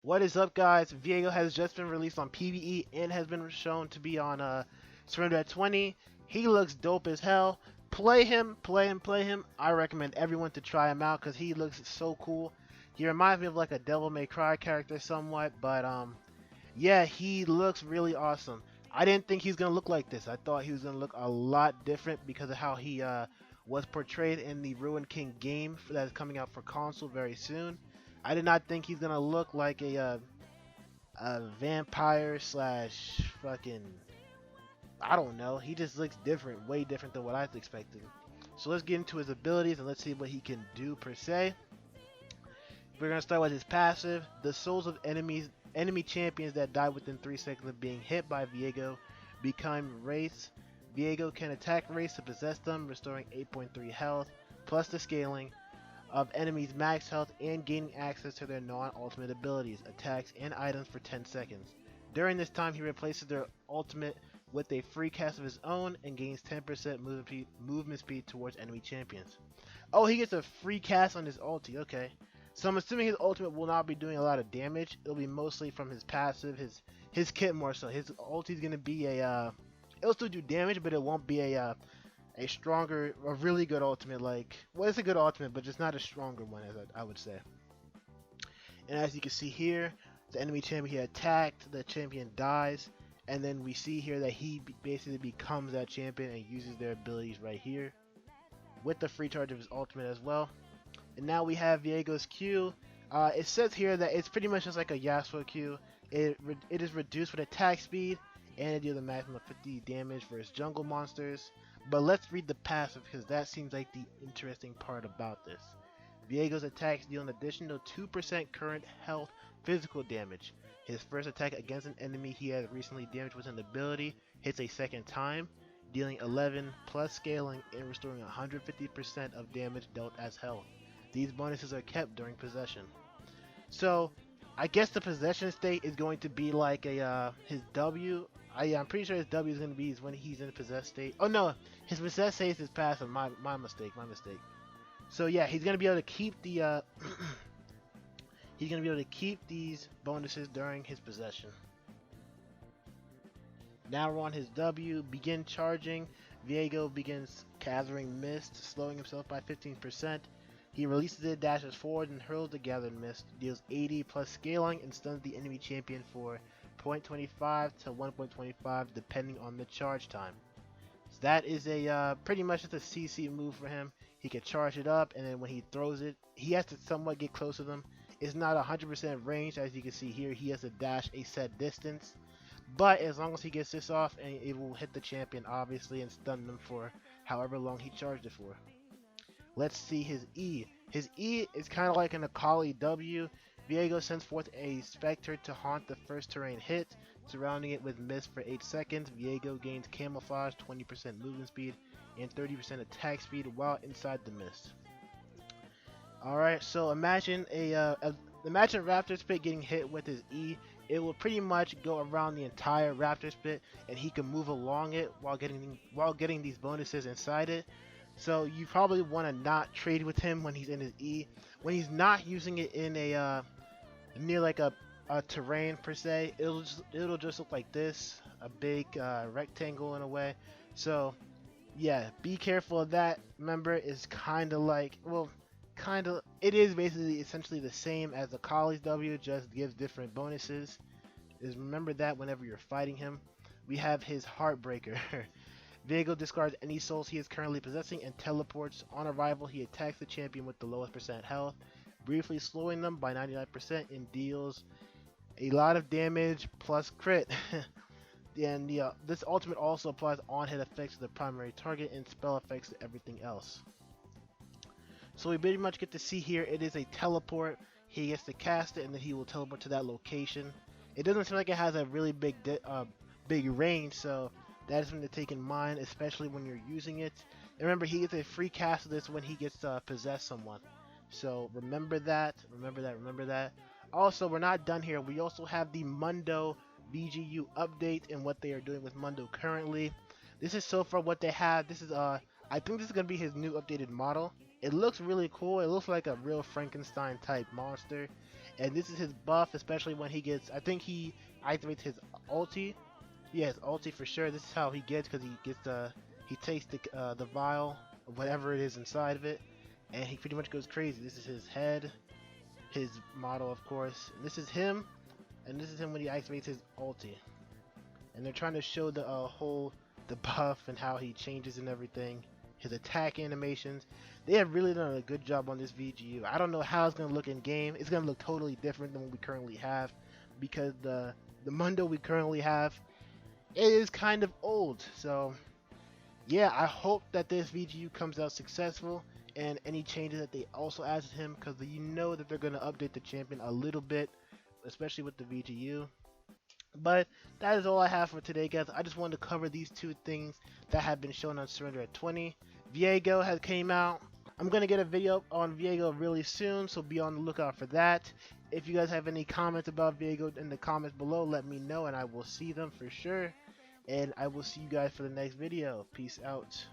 What is up, guys? Viego has just been released on PvE and has been shown to be on Surrender at 20. He looks dope as hell. Play him, play him, play him. I recommend everyone to try him out because he looks so cool. He reminds me of like a Devil May Cry character somewhat, but yeah, he looks really awesome. I didn't think he's gonna look like this. I thought he was gonna look a lot different because of how he was portrayed in the Ruined King game that is coming out for console very soon. I did not think he's gonna look like a vampire slash fucking, I don't know. He just looks different, way different than what I was expecting. So let's get into his abilities and let's see what he can do per se. We're gonna start with his passive. The souls of enemy champions that die within 3 seconds of being hit by Viego become wraiths. Viego can attack wraiths to possess them, restoring 8.3 health, plus the scaling of enemies' max health and gaining access to their non-ultimate abilities, attacks, and items for 10 seconds. During this time, he replaces their ultimate with a free cast of his own and gains 10% movement speed towards enemy champions. Oh, he gets a free cast on his ulti, okay. So I'm assuming his ultimate will not be doing a lot of damage. It'll be mostly from his passive, his kit more so. His ulti is going to be it'll still do damage, but it won't be a stronger, a really good ultimate. Like, well, it's a good ultimate, but just not a stronger one, as I would say. And as you can see here, the enemy champion he attacked, the champion dies, and then we see here that he basically becomes that champion and uses their abilities right here with the free charge of his ultimate as well. And now we have Viego's Q. It says here that it's pretty much just like a Yasuo Q. It is reduced with attack speed and it deals a maximum of 50 damage versus jungle monsters. But let's read the passive because that seems like the interesting part about this. Viego's attacks deal an additional 2% current health physical damage. His first attack against an enemy he has recently damaged with an ability hits a second time, dealing 11 plus scaling and restoring 150% of damage dealt as health. These bonuses are kept during possession. So, I guess the possession state is going to be like his W. I'm pretty sure his W is going to be when he's in possessed state. Oh no, his possessed state is his passive. My mistake. My mistake. So yeah, he's going to be able to keep the he's going to be able to keep these bonuses during his possession. Now we're on his W. Begin charging. Viego begins gathering mist, slowing himself by 15%. He releases it, dashes forward, and hurls the gathered mist, deals 80 plus scaling, and stuns the enemy champion for 0.25 to 1.25 depending on the charge time. So that is a pretty much just a CC move for him. He can charge it up, and then when he throws it, he has to somewhat get close to them. It's not 100% range, as you can see here. He has to dash a set distance. But as long as he gets this off, and it will hit the champion, obviously, and stun them for however long he charged it for. Let's see his E. His E is kind of like an Akali W. Viego sends forth a Spectre to haunt the first terrain hit, surrounding it with mist for 8 seconds. Viego gains camouflage, 20% movement speed, and 30% attack speed while inside the mist. Alright, so imagine imagine Raptor's Pit getting hit with his E. It will pretty much go around the entire Raptor's Pit, and he can move along it while getting these bonuses inside it. So you probably want to not trade with him when he's in his E. When he's not using it in a near like a terrain per se, it'll just look like this, a big rectangle in a way. So yeah, be careful of that. Remember, it's kind of like, well, it is basically essentially the same as the Akali's W, just gives different bonuses. Is remember that whenever you're fighting him. We have his Heartbreaker. Viego discards any souls he is currently possessing and teleports. On arrival, he attacks the champion with the lowest percent health, briefly slowing them by 99% and deals a lot of damage plus crit. And this ultimate also applies on-hit effects to the primary target and spell effects to everything else. So we pretty much get to see here it is a teleport. He gets to cast it and then he will teleport to that location. It doesn't seem like it has a really big range, so that is something to take in mind, especially when you're using it. And remember, he gets a free cast of this when he gets to possess someone. So remember that, remember that. Also, we're not done here. We also have the Mundo VGU update and what they are doing with Mundo currently. This is so far what they have. This is I think this is gonna be his new updated model. It looks really cool. It looks like a real Frankenstein type monster. And this is his buff, especially when he gets, I think he activates his ulti. Yeah, his ulti for sure. This is how he gets, because he gets he takes the vial of whatever it is inside of it, and he pretty much goes crazy. This is his head, his model, of course. And this is him, and this is him when he activates his ulti. And they're trying to show the buff and how he changes and everything. His attack animations. They have really done a good job on this VGU. I don't know how it's gonna look in game. It's gonna look totally different than what we currently have, because the Mundo we currently have, it is kind of old. So yeah, I hope that this VGU comes out successful, and any changes that they also add to him, because you know that they're gonna update the champion a little bit, especially with the VGU. But that is all I have for today, guys. I just wanted to cover these two things that have been shown on Surrender at 20. Viego has came out. I'm going to get a video on Viego really soon, so be on the lookout for that. If you guys have any comments about Viego in the comments below, let me know and I will see them for sure. And I will see you guys for the next video. Peace out.